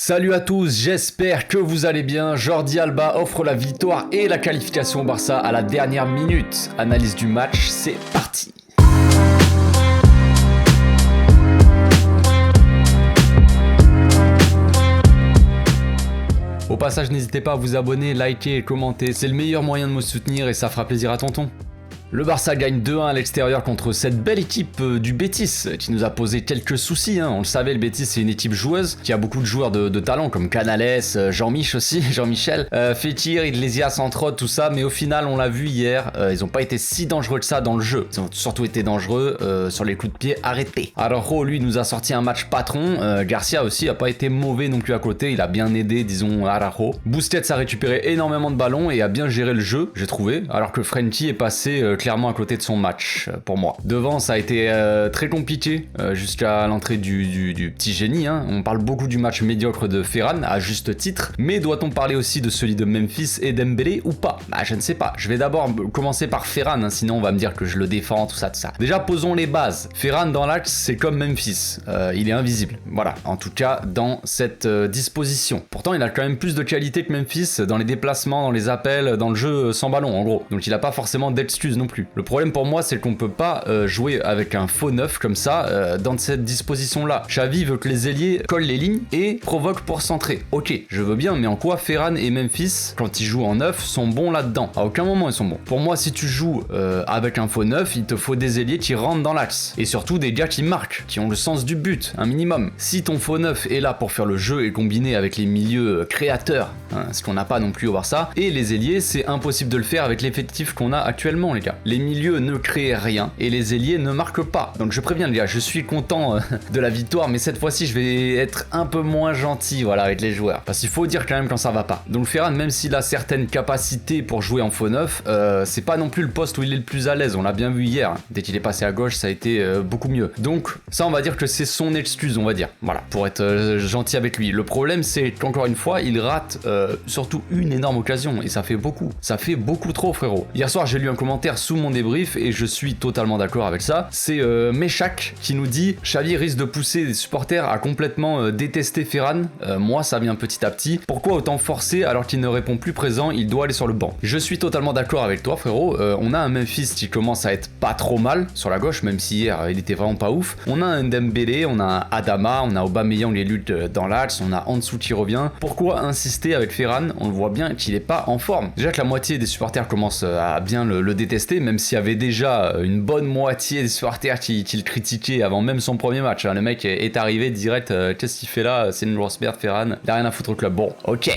Salut à tous, j'espère que vous allez bien. Jordi Alba offre la victoire et la qualification au Barça à la dernière minute. Analyse du match, c'est parti. Au passage, n'hésitez pas à vous abonner, liker et commenter. C'est le meilleur moyen de me soutenir et ça fera plaisir à tonton. Le Barça gagne 2-1 à l'extérieur contre cette belle équipe du Betis qui nous a posé quelques soucis. On le savait, le Betis c'est une équipe joueuse qui a beaucoup de joueurs de talent comme Canales, Jean-Mich aussi, Jean-Michel, Fekir, Iglesias entre autres, tout ça. Mais au final, on l'a vu hier, ils n'ont pas été si dangereux que ça dans le jeu. Ils ont surtout été dangereux sur les coups de pied arrêtés. Araujo, lui, nous a sorti un match patron. Garcia aussi a pas été mauvais non plus à côté. Il a bien aidé, disons, Araujo. Busquets a récupéré énormément de ballons et a bien géré le jeu, j'ai trouvé. Alors que Frenkie est passé clairement à côté de son match pour moi. Devant, ça a été très compliqué jusqu'à l'entrée du petit génie. On parle beaucoup du match médiocre de Ferran à juste titre, mais doit-on parler aussi de celui de Memphis et Dembélé ou pas? Je ne sais pas. Je vais d'abord commencer par Ferran, sinon on va me dire que je le défends, tout ça. Déjà, posons les bases. Ferran dans l'axe, c'est comme Memphis. Il est invisible. Voilà, en tout cas dans cette disposition. Pourtant, il a quand même plus de qualité que Memphis dans les déplacements, dans les appels, dans le jeu sans ballon en gros. Donc il n'a pas forcément d'excuses non plus. Le problème pour moi, c'est qu'on peut pas jouer avec un faux neuf comme ça dans cette disposition-là. Xavi veut que les ailiers collent les lignes et provoquent pour centrer. Ok, je veux bien, mais en quoi Ferran et Memphis, quand ils jouent en neuf, sont bons là-dedans? À aucun moment ils sont bons. Pour moi, si tu joues avec un faux neuf, il te faut des ailiers qui rentrent dans l'axe. Et surtout des gars qui marquent, qui ont le sens du but, un minimum. Si ton faux neuf est là pour faire le jeu et combiner avec les milieux créateurs, ce qu'on n'a pas non plus au Barça, et les ailiers, c'est impossible de le faire avec l'effectif qu'on a actuellement, les gars. Les milieux ne créent rien et les ailiers ne marquent pas. Donc je préviens les gars, je suis content de la victoire, mais cette fois-ci je vais être un peu moins gentil avec les joueurs. Parce qu'il faut dire quand même quand ça va pas. Donc Ferran, même s'il a certaines capacités pour jouer en faux neuf, c'est pas non plus le poste où il est le plus à l'aise. On l'a bien vu hier. Dès qu'il est passé à gauche, ça a été beaucoup mieux. Donc ça, on va dire que c'est son excuse, on va dire. Voilà, pour être gentil avec lui. Le problème, c'est qu'encore une fois, il rate surtout une énorme occasion et ça fait beaucoup. Ça fait beaucoup trop, frérot. Hier soir, j'ai lu un commentaire sous mon débrief et je suis totalement d'accord avec ça. C'est Meshak qui nous dit Xavi risque de pousser les supporters à complètement détester Ferran. Moi, ça vient petit à petit. Pourquoi autant forcer alors qu'il ne répond plus présent? Il doit aller sur le banc. Je suis totalement d'accord avec toi, frérot. On a un Memphis qui commence à être pas trop mal sur la gauche, même si hier il était vraiment pas ouf. On a un Dembélé, on a un Adama, on a Aubameyang les luttes dans l'axe, on a Ansu qui revient. Pourquoi insister avec Ferran? On le voit bien qu'il est pas en forme. Déjà que la moitié des supporters commencent à bien le détester, même s'il y avait déjà une bonne moitié des supporters qui le critiquaient avant même son premier match. Le mec est arrivé direct, qu'est-ce qu'il fait là? C'est une grosse merde, Ferran. Il a rien à foutre au club. Bon, ok,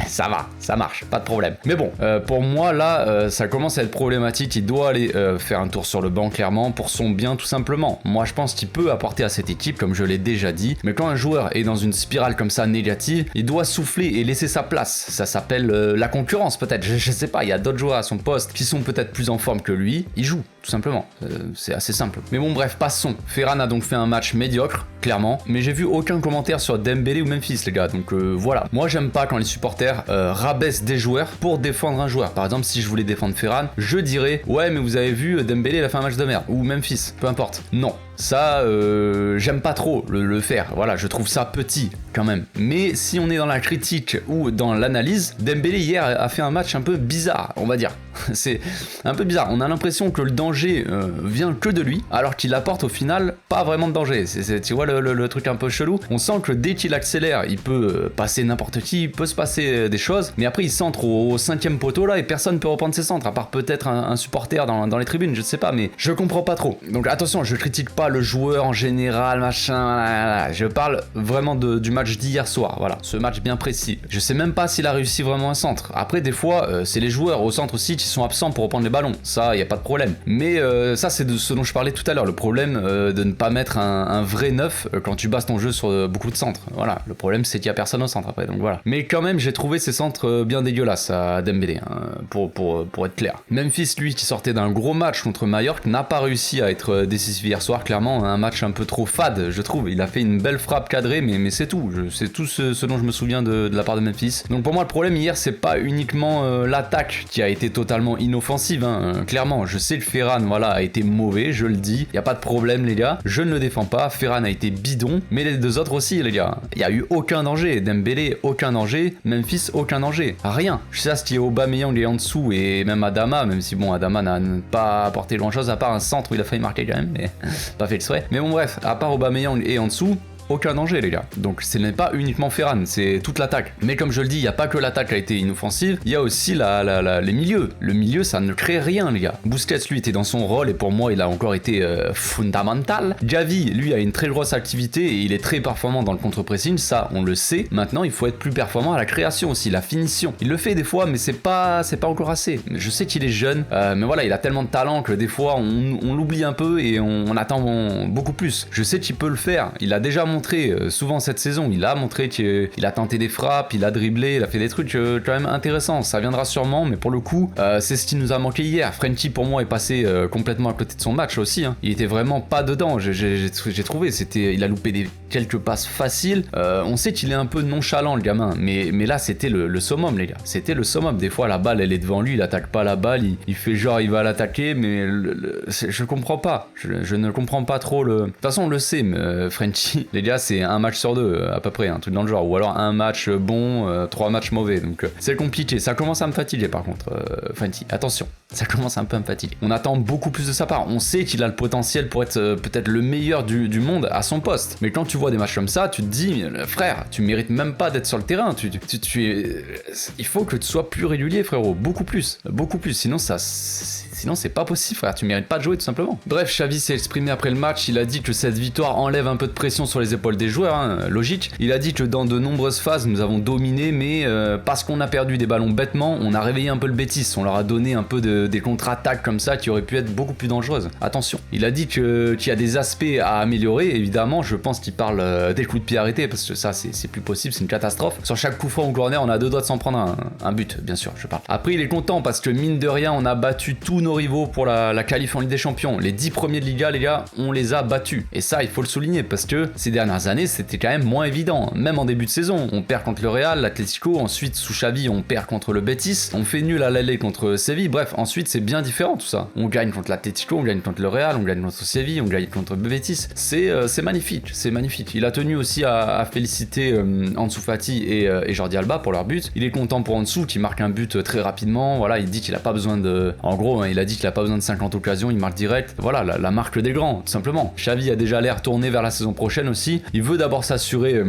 ça va, ça marche, pas de problème. Mais bon, pour moi là, ça commence à être problématique. Il doit aller faire un tour sur le banc clairement pour son bien tout simplement. Moi je pense qu'il peut apporter à cette équipe, comme je l'ai déjà dit. Mais quand un joueur est dans une spirale comme ça négative, il doit souffler et laisser sa place. Ça s'appelle la concurrence peut-être. Je sais pas, il y a d'autres joueurs à son poste qui sont peut-être plus en forme que lui. Il joue tout simplement. C'est assez simple. Mais bon, bref, passons. Ferran a donc fait un match médiocre, clairement. Mais j'ai vu aucun commentaire sur Dembélé ou Memphis, les gars. Donc voilà. Moi, j'aime pas quand les supporters rabaissent des joueurs pour défendre un joueur. Par exemple, si je voulais défendre Ferran, je dirais ouais, mais vous avez vu, Dembélé, il a fait un match de merde. Ou Memphis, peu importe. Non. Ça, j'aime pas trop le faire. Voilà, je trouve ça petit quand même. Mais si on est dans la critique ou dans l'analyse, Dembélé hier a fait un match un peu bizarre, on va dire. C'est un peu bizarre. On a l'impression que le danger vient que de lui, alors qu'il apporte au final pas vraiment de danger. Tu vois le truc un peu chelou. On sent que dès qu'il accélère, il peut passer n'importe qui, il peut se passer des choses. Mais après, il centre au 5e poteau là et personne peut reprendre ses centres, à part peut-être un supporter dans les tribunes, je sais pas, mais je comprends pas trop. Donc attention, je critique pas le joueur en général, machin. Je parle vraiment du match d'hier soir. Voilà, ce match bien précis. Je sais même pas s'il a réussi vraiment un centre. Après, des fois, c'est les joueurs au centre aussi qui sont absents pour reprendre les ballons. Ça, y a pas de problème. Mais ça, c'est de ce dont je parlais tout à l'heure. Le problème de ne pas mettre un vrai neuf quand tu bases ton jeu sur beaucoup de centres. Voilà, le problème, c'est qu'il y a personne au centre après. Donc voilà. Mais quand même, j'ai trouvé ces centres bien dégueulasses à Dembélé, pour être clair. Memphis, lui, qui sortait d'un gros match contre Mallorca, n'a pas réussi à être décisif hier soir. Clairement, un match un peu trop fade, je trouve. Il a fait une belle frappe cadrée, mais c'est tout. C'est tout ce dont je me souviens de la part de Memphis. Donc pour moi, le problème hier, c'est pas uniquement l'attaque qui a été totalement inoffensive. Clairement, je sais que Ferran Ferran, voilà, a été mauvais, je le dis. Y a pas de problème, les gars. Je ne le défends pas. Ferran a été bidon, mais les deux autres aussi, les gars. Il y a eu aucun danger. Dembélé, aucun danger. Memphis, aucun danger. Rien. Je sais ce qui est Aubameyang et en dessous, et même Adama, même si bon, Adama n'a pas apporté grand chose à part un centre où il a failli marquer quand même, mais pas fait le souhait. Mais bon, bref, à part Aubameyang et en dessous, aucun danger, les gars. Donc ce n'est pas uniquement Ferran, c'est toute l'attaque. Mais comme je le dis, il n'y a pas que l'attaque qui a été inoffensive, il y a aussi les milieux. Le milieu, ça ne crée rien, les gars. Busquets, lui, était dans son rôle et pour moi, il a encore été fondamental. Gavi, lui, a une très grosse activité et il est très performant dans le contre-pressing, ça, on le sait. Maintenant, il faut être plus performant à la création aussi, la finition. Il le fait des fois, mais c'est pas encore assez. Je sais qu'il est jeune, mais voilà, il a tellement de talent que des fois, on l'oublie un peu et on attend beaucoup plus. Je sais qu'il peut le faire. Il a déjà montré souvent cette saison, il a montré qu'il a tenté des frappes, il a dribblé, il a fait des trucs quand même intéressants, ça viendra sûrement, mais pour le coup c'est ce qui nous a manqué hier. Frenkie pour moi est passé complètement à côté de son match aussi, hein. Il était vraiment pas dedans, j'ai trouvé, il a loupé quelques passes faciles, on sait qu'il est un peu nonchalant le gamin, mais là c'était le summum, les gars, c'était le summum. Des fois la balle elle est devant lui, il attaque pas la balle, il fait genre il va l'attaquer, mais je comprends pas, je ne comprends pas trop de toute façon on le sait, mais Frenkie, les gars, c'est un match sur deux à peu près, un truc dans le genre, ou alors un match bon, 3 matchs mauvais, donc c'est compliqué. Ça commence à me fatiguer par contre, Frenkie, attention, ça commence un peu à me fatiguer. On attend beaucoup plus de sa part, on sait qu'il a le potentiel pour être peut-être le meilleur du monde à son poste, mais quand tu vois des matchs comme ça, tu te dis, frère, tu mérites même pas d'être sur le terrain, il faut que tu sois plus régulier, frérot, beaucoup plus, sinon c'est pas possible, frère, tu mérites pas de jouer tout simplement. Bref, Xavi s'est exprimé après le match, il a dit que cette victoire enlève un peu de pression sur les épaules des joueurs, hein, logique. Il a dit que dans de nombreuses phases, nous avons dominé, mais parce qu'on a perdu des ballons bêtement, on a réveillé un peu le Betis, on leur a donné un peu des contre-attaques comme ça qui auraient pu être beaucoup plus dangereuses. Attention, il a dit qu'il y a des aspects à améliorer, évidemment, je pense qu'il parle des coups de pied arrêtés, parce que ça, c'est plus possible, c'est une catastrophe. Sur chaque coup franc ou corner, on a 2 doigts de s'en prendre un but, bien sûr, je parle. Après, il est content parce que mine de rien, on a battu tous nos rivaux pour la qualif en Ligue des Champions. Les 10 premiers de Liga, les gars, on les a battus. Et ça, il faut le souligner parce que ces dernières années, c'était quand même moins évident. Même en début de saison, on perd contre le Real, l'Atlético, ensuite sous Xavi, on perd contre le Betis, on fait nul à l'aller contre Séville. Bref, ensuite, c'est bien différent tout ça. On gagne contre l'Atlético, on gagne contre le Real, on gagne contre Séville, on gagne contre le Betis. C'est magnifique, c'est magnifique. Il a tenu aussi à féliciter Ansu Fati et Jordi Alba pour leur but. Il est content pour Ansu qui marque un but très rapidement. Voilà, il dit qu'il a pas besoin de... En gros, hein, il a dit qu'il a pas besoin de 50 occasions, il marque direct. Voilà, la marque des grands, tout simplement. Xavi a déjà l'air tourné vers la saison prochaine aussi. Il veut d'abord s'assurer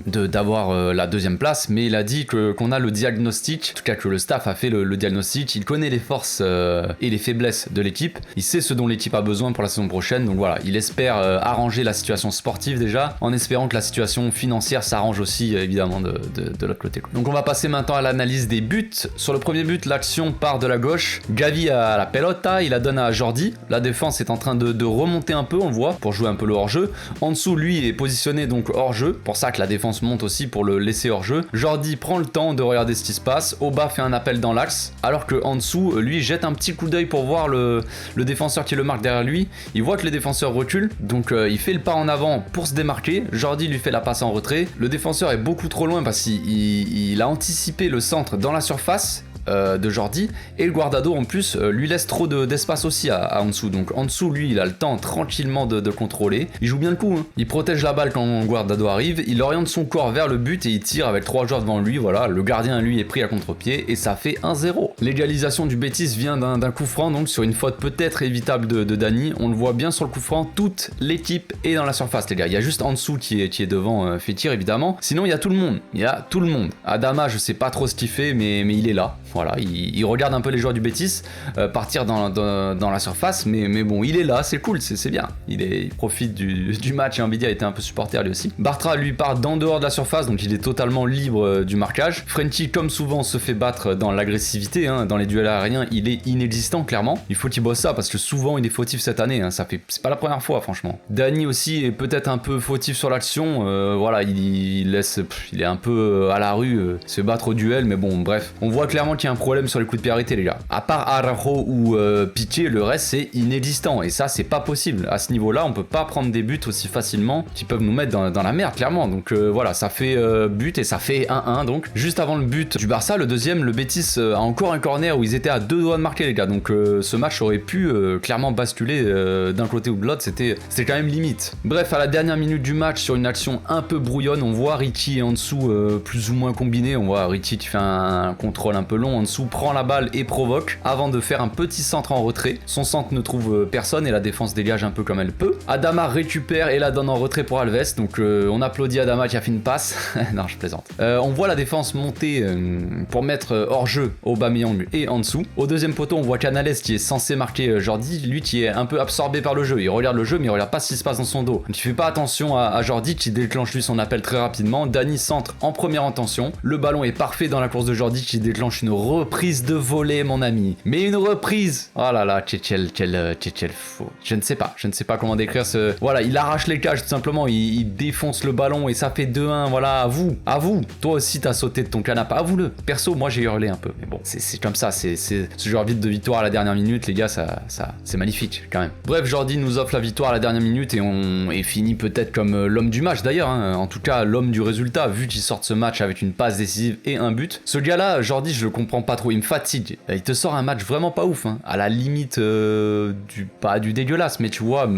d'avoir la 2e place, mais il a dit qu'on a le diagnostic, en tout cas que le staff a fait le diagnostic. Il connaît les forces et les faiblesses de l'équipe. Il sait ce dont l'équipe a besoin pour la saison prochaine. Donc voilà, il espère arranger la situation sportive déjà, en espérant que la situation financière s'arrange aussi, évidemment, de l'autre côté. Donc on va passer maintenant à l'analyse des buts. Sur le premier but, l'action part de la gauche. Gavi a la pelota, il la donne à Jordi. La défense est en train de remonter un peu, on le voit, pour jouer un peu le hors-jeu. En dessous, lui est positionné donc hors-jeu, pour ça que la défense monte aussi pour le laisser hors-jeu. Jordi prend le temps de regarder ce qui se passe. Oba fait un appel dans l'axe, alors que en dessous, lui jette un petit coup d'œil pour voir le défenseur qui le marque derrière lui. Il voit que les défenseurs reculent, donc il fait le pas en avant pour se démarquer. Jordi lui fait la passe en retrait. Le défenseur est beaucoup trop loin parce qu'il a anticipé le centre dans la surface de Jordi, et le Guardado en plus lui laisse trop d'espace aussi à en dessous. Donc en dessous, lui, il a le temps tranquillement de contrôler. Il joue bien le coup, hein. Il protège la balle quand Guardado arrive, il oriente son corps vers le but et il tire avec 3 joueurs devant lui. Voilà, le gardien lui est pris à contre-pied et ça fait 1-0. L'égalisation du Betis vient d'un coup franc, donc sur une faute peut-être évitable de Dani. On le voit bien sur le coup franc, toute l'équipe est dans la surface, les gars. Il y a juste en dessous qui est devant Fekir, évidemment. Sinon, il y a tout le monde. Il y a tout le monde. Adama, je sais pas trop ce qu'il fait, mais il est là. Voilà, il regarde un peu les joueurs du Betis partir dans la surface, mais bon, il est là, c'est cool, c'est bien. Il profite du match, et Nvidia était un peu supporter lui aussi. Bartra lui part d'en dehors de la surface, donc il est totalement libre du marquage. Frenkie, comme souvent, se fait battre dans l'agressivité, hein, dans les duels aériens, il est inexistant, clairement. Il faut qu'il bosse ça, parce que souvent il est fautif cette année, hein, c'est pas la première fois, franchement. Dani aussi est peut-être un peu fautif sur l'action, voilà, il est un peu à la rue, se battre au duel, mais bon, bref. On voit clairement qu'il y a un problème sur les coups de pied arrêtés, les gars. À part Araujo ou Piqué, le reste c'est inexistant. Et ça, c'est pas possible. À ce niveau-là, on peut pas prendre des buts aussi facilement qui peuvent nous mettre dans la merde, clairement. Donc voilà, ça fait but et ça fait 1-1. Donc juste avant le but du Barça, le deuxième, le Betis a encore un corner où ils étaient à 2 doigts de marquer, les gars. Donc ce match aurait pu clairement basculer d'un côté ou de l'autre. C'était quand même limite. Bref, à la dernière minute du match, sur une action un peu brouillonne, on voit Ricky en dessous plus ou moins combiné. On voit Ricky qui fait un contrôle un peu long en dessous, prend la balle et provoque avant de faire un petit centre en retrait. Son centre ne trouve personne et la défense dégage un peu comme elle peut. Adama récupère et la donne en retrait pour Alves. Donc on applaudit Adama qui a fait une passe. Non, je plaisante. On voit la défense monter pour mettre hors jeu Aubameyang et en dessous. Au deuxième poteau, on voit Canales qui est censé marquer Jordi, lui qui est un peu absorbé par le jeu. Il regarde le jeu mais il regarde pas ce qui se passe dans son dos. Donc il fait pas attention à Jordi qui déclenche lui son appel très rapidement. Dani centre en première intention. Le ballon est parfait dans la course de Jordi qui déclenche une reprise de volée, mon ami. Mais une reprise. Oh là là, quel faux. Je ne sais pas comment décrire ce... Voilà, il arrache les cages tout simplement, il défonce le ballon et ça fait 2-1. Voilà, à vous. Toi aussi t'as sauté de ton canapé, avoue-le. Perso, moi j'ai hurlé un peu, mais bon, c'est comme ça, c'est ce genre vite de victoire à la dernière minute, les gars, ça c'est magnifique quand même. Bref, Jordi nous offre la victoire à la dernière minute et on est fini peut-être comme l'homme du match d'ailleurs, hein. En tout cas l'homme du résultat, vu qu'il sort de ce match avec une passe décisive et un but. Ce gars-là, Jordi, je le comprends pas trop, il me fatigue. Il te sort un match vraiment pas ouf, hein. À la limite pas du dégueulasse, mais tu vois,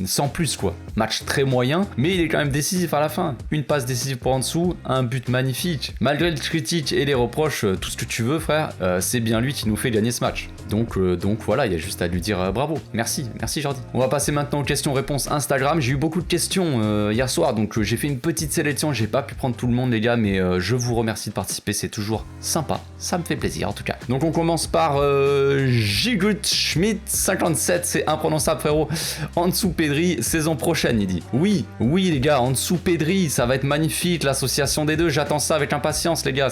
sans plus quoi. Match très moyen, mais il est quand même décisif à la fin. Une passe décisive pour en dessous, un but magnifique. Malgré les critiques et les reproches, tout ce que tu veux, frère, c'est bien lui qui nous fait gagner ce match. Donc voilà, il y a juste à lui dire bravo. Merci Jordi. On va passer maintenant aux questions-réponses Instagram. J'ai eu beaucoup de questions hier soir, donc j'ai fait une petite sélection. J'ai pas pu prendre tout le monde, les gars, mais je vous remercie de participer. C'est toujours sympa. Ça me fait plaisir en tout cas. Donc on commence par Gigut Schmidt 57, c'est imprononçable frérot. En dessous Pedri, saison prochaine, il dit. Oui les gars, en dessous Pedri, ça va être magnifique, l'association des deux, j'attends ça avec impatience les gars,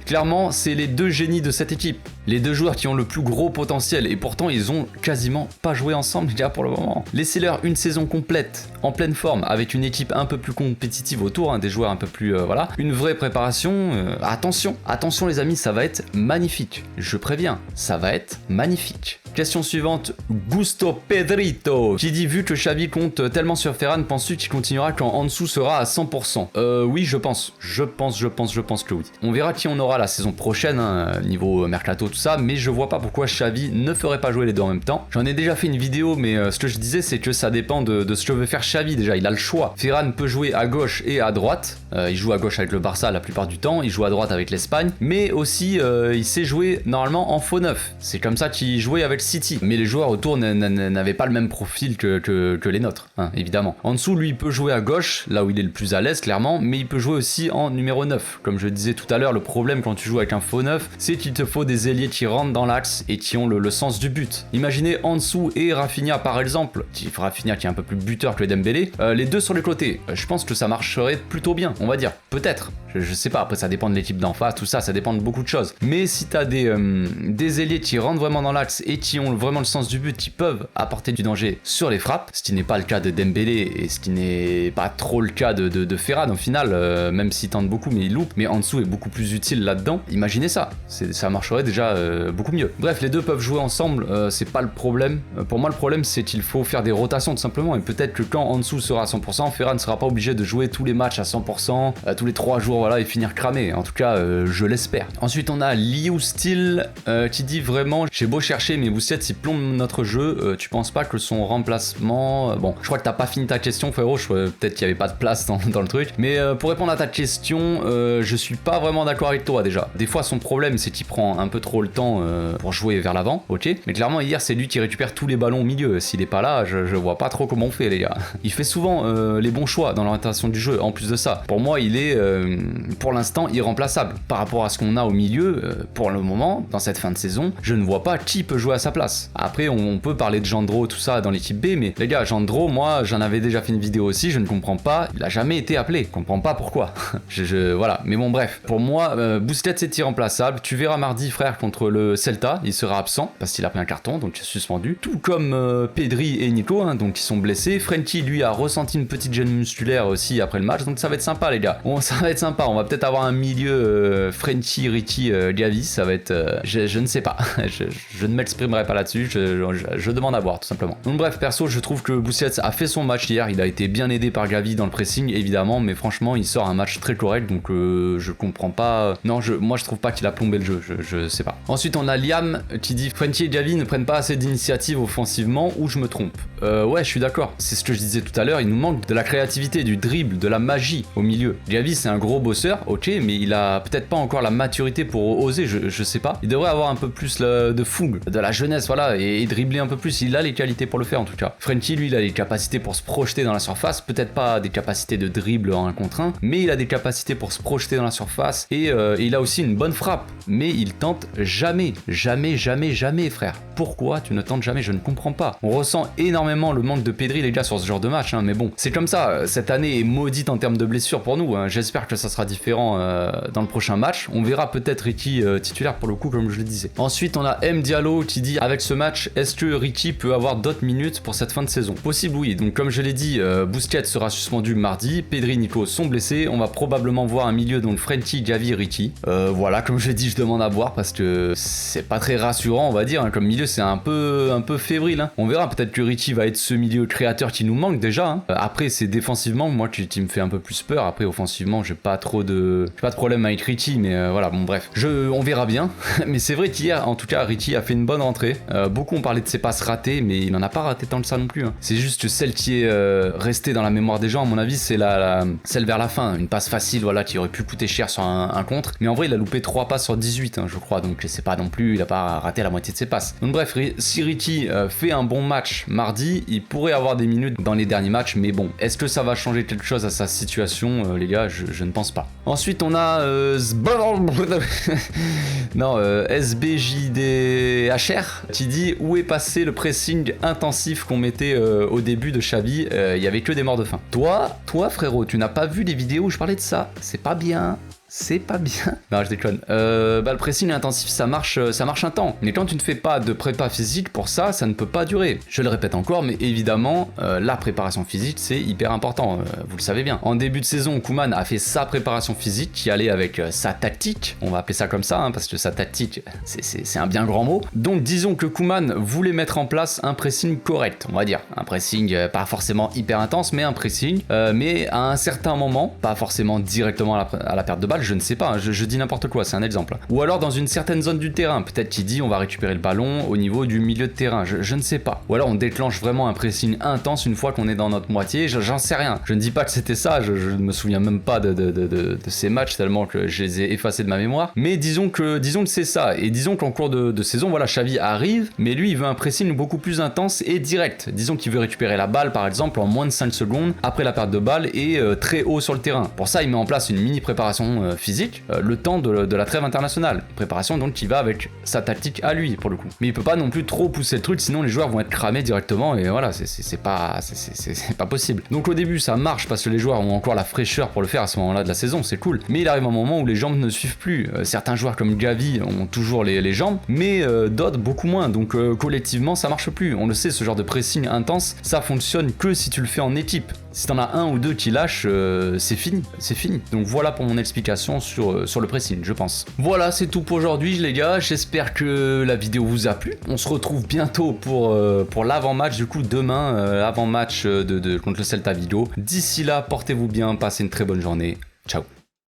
clairement c'est les deux génies de cette équipe. Les deux joueurs qui ont le plus gros potentiel et pourtant ils ont quasiment pas joué ensemble les gars pour le moment. Laissez-leur une saison complète, en pleine forme, avec une équipe un peu plus compétitive autour, hein, des joueurs un peu plus voilà, une vraie préparation. Attention les amis, ça va être magnifique. Je préviens, ça va être magnifique. Question suivante, Gusto Pedrito, qui dit vu que Xavi compte tellement sur Ferran, penses-tu qu'il continuera quand en dessous sera à 100%? Oui, je pense que oui. On verra qui on aura la saison prochaine, hein, niveau mercato tout ça, mais je vois pas pourquoi Xavi ne ferait pas jouer les deux en même temps. J'en ai déjà fait une vidéo, mais ce que je disais c'est que ça dépend de ce que veut faire Xavi déjà, il a le choix. Ferran peut jouer à gauche et à droite, il joue à gauche avec le Barça la plupart du temps, il joue à droite avec l'Espagne, mais aussi il sait jouer normalement en faux neuf. C'est comme ça qu'il jouait avec City, mais les joueurs autour n'avaient pas le même profil que les nôtres, hein, évidemment. En dessous, lui, il peut jouer à gauche, là où il est le plus à l'aise, clairement, mais il peut jouer aussi en numéro 9. Comme je disais tout à l'heure, le problème quand tu joues avec un faux 9, c'est qu'il te faut des ailiers qui rentrent dans l'axe et qui ont le sens du but. Imaginez en dessous et Rafinha, par exemple, Rafinha qui est un peu plus buteur que Dembélé, les deux sur les côtés. Je pense que ça marcherait plutôt bien, on va dire. Peut-être. Je sais pas, après ça dépend de l'équipe d'en face, tout ça, ça dépend de beaucoup de choses. Mais si t'as des ailiers qui rentrent vraiment dans l'axe et qui ont vraiment le sens du but, qui peuvent apporter du danger sur les frappes, ce qui n'est pas le cas de Dembélé et ce qui n'est pas trop le cas de Ferran au final, même s'il tente beaucoup mais il loupe, mais en dessous est beaucoup plus utile là-dedans, imaginez ça, ça marcherait déjà beaucoup mieux. Bref, les deux peuvent jouer ensemble, c'est pas le problème. Pour moi le problème c'est qu'il faut faire des rotations tout simplement, et peut-être que quand en dessous sera à 100%, Ferran ne sera pas obligé de jouer tous les matchs à 100%, tous les 3 jours, voilà, et finir cramé. En tout cas, je l'espère. Ensuite, on a Liu Steel qui dit vraiment, j'ai beau chercher, mais Busquets il plombe notre jeu. Tu penses pas que son remplacement... Bon, je crois que t'as pas fini ta question, frérot. Peut-être qu'il y avait pas de place dans le truc. Mais pour répondre à ta question, je suis pas vraiment d'accord avec toi déjà. Des fois, son problème, c'est qu'il prend un peu trop le temps pour jouer vers l'avant, ok. Mais clairement, hier, c'est lui qui récupère tous les ballons au milieu. S'il est pas là, je vois pas trop comment on fait, les gars. Il fait souvent les bons choix dans l'orientation du jeu. En plus de ça, pour moi, il est pour l'instant irremplaçable par rapport à ce qu'on a au milieu. Pour le moment, dans cette fin de saison, je ne vois pas qui peut jouer à sa place. Après, on peut parler de Jandro, tout ça dans l'équipe B, mais les gars, Jandro, moi, j'en avais déjà fait une vidéo aussi, je ne comprends pas, il a jamais été appelé, je comprends pas pourquoi. Voilà, mais bon, bref, pour moi, Busquets est irremplaçable. Tu verras mardi, frère, contre le Celta, il sera absent parce qu'il a pris un carton, donc il est suspendu. Tout comme Pedri et Nico, hein, donc ils sont blessés. Frenkie, lui, a ressenti une petite gêne musculaire aussi après le match, donc ça va être sympa, les gars. Bon, ça va être sympa. On va peut-être avoir un milieu Frenkie, Ricky, Gavi. Ça va être, je ne sais pas. je ne m'exprimerai pas là-dessus. Je demande à voir, tout simplement. Donc bref, perso, je trouve que Busquets a fait son match hier. Il a été bien aidé par Gavi dans le pressing, évidemment, mais franchement, il sort un match très correct, donc je comprends pas. Non, moi, je trouve pas qu'il a plombé le jeu. Je sais pas. Ensuite, on a Liam qui dit Frenkie et Gavi ne prennent pas assez d'initiative offensivement, ou je me trompe. Ouais, je suis d'accord. C'est ce que je disais tout à l'heure. Il nous manque de la créativité, du dribble, de la magie au milieu. Gavi, c'est un gros bosseur, ok, mais il a peut-être pas encore la maturité pour oser, je sais pas. Il devrait avoir un peu plus de fougue, de la jeunesse, voilà, et dribbler un peu plus. Il a les qualités pour le faire, en tout cas. Frenkie, lui, il a les capacités pour se projeter dans la surface. Peut-être pas des capacités de dribble en 1 contre 1, mais il a des capacités pour se projeter dans la surface. Et il a aussi une bonne frappe. Mais il tente jamais, frère. Pourquoi tu ne tentes jamais? Je ne comprends pas. On ressent énormément le manque de Pedri, les gars, sur ce genre de match, hein, mais bon, c'est comme ça. Cette année est maudite en termes de blessures pour nous, hein. J'espère que ça sera différent dans le prochain match. On verra peut-être Ricky titulaire pour le coup, comme je le disais. Ensuite, on a M Diallo qui dit avec ce match, est-ce que Ricky peut avoir d'autres minutes pour cette fin de saison? Possible, oui. Donc comme je l'ai dit, Busquets sera suspendu mardi, Pedri, Nico sont blessés. On va probablement voir un milieu donc Frenkie, Gavi, Ricky. Voilà, comme je l'ai dit, je demande à voir parce que c'est pas très rassurant, on va dire, hein. Comme milieu, c'est un peu fébrile, hein. On verra, peut-être que Ricky va être ce milieu créateur qui nous manque déjà, hein. Après, c'est défensivement, moi, qui me fait un peu plus peur. Après, offensivement, j'ai pas de problème avec Ricky, mais voilà, bon, bref. On verra bien. Mais c'est vrai qu'hier, en tout cas, Ricky a fait une bonne rentrée. Beaucoup ont parlé de ses passes ratées, mais il en a pas raté tant que ça non plus, hein. C'est juste que celle qui est restée dans la mémoire des gens, à mon avis, c'est celle vers la fin. Une passe facile, voilà, qui aurait pu coûter cher sur un contre. Mais en vrai, il a loupé 3 passes sur 18, hein, je crois. Donc, c'est pas non plus, il a pas raté la moitié de ses passes. Donc, bref, si Ricky fait un bon match mardi, il pourrait avoir des minutes dans les derniers matchs, mais bon, est-ce que ça va changer quelque chose à sa situation, les gars? Je ne pense pas. Ensuite, on a SBJDHR qui dit où est passé le pressing intensif qu'on mettait au début de Xavi. Il y avait que des morts de faim. Toi frérot, tu n'as pas vu les vidéos où je parlais de ça? C'est pas bien. C'est pas bien. Non, je déconne. Le pressing intensif, ça marche un temps. Mais quand tu ne fais pas de prépa physique pour ça, ça ne peut pas durer. Je le répète encore, mais évidemment, la préparation physique, c'est hyper important. Vous le savez bien. En début de saison, Koeman a fait sa préparation physique qui allait avec sa tactique. On va appeler ça comme ça, hein, parce que sa tactique, c'est un bien grand mot. Donc, disons que Koeman voulait mettre en place un pressing correct, on va dire. Un pressing pas forcément hyper intense, mais un pressing. Mais à un certain moment, pas forcément directement à la perte de balle, je ne sais pas, je dis n'importe quoi, c'est un exemple. Ou alors dans une certaine zone du terrain, peut-être qu'il dit on va récupérer le ballon au niveau du milieu de terrain, je ne sais pas. Ou alors on déclenche vraiment un pressing intense une fois qu'on est dans notre moitié, j'en sais rien. Je ne dis pas que c'était ça, je ne me souviens même pas de ces matchs tellement que je les ai effacés de ma mémoire. Mais disons que c'est ça, et disons qu'en cours de saison, voilà, Xavi arrive, mais lui il veut un pressing beaucoup plus intense et direct. Disons qu'il veut récupérer la balle par exemple en moins de 5 secondes après la perte de balle et très haut sur le terrain. Pour ça il met en place une mini préparation physique, le temps de la trêve internationale. Préparation donc qui va avec sa tactique à lui pour le coup. Mais il peut pas non plus trop pousser le truc, sinon les joueurs vont être cramés directement et voilà, c'est pas possible. Donc au début ça marche parce que les joueurs ont encore la fraîcheur pour le faire à ce moment-là de la saison, c'est cool. Mais il arrive un moment où les jambes ne suivent plus. Certains joueurs comme Gavi ont toujours les jambes, mais d'autres beaucoup moins. Donc collectivement ça marche plus. On le sait, ce genre de pressing intense, ça fonctionne que si tu le fais en équipe. Si t'en as un ou deux qui lâchent, c'est fini. Donc voilà pour mon explication sur le pressing, je pense. Voilà, c'est tout pour aujourd'hui les gars, j'espère que la vidéo vous a plu. On se retrouve bientôt pour l'avant-match, du coup demain, avant-match contre le Celta Vigo. D'ici là, portez-vous bien, passez une très bonne journée. Ciao.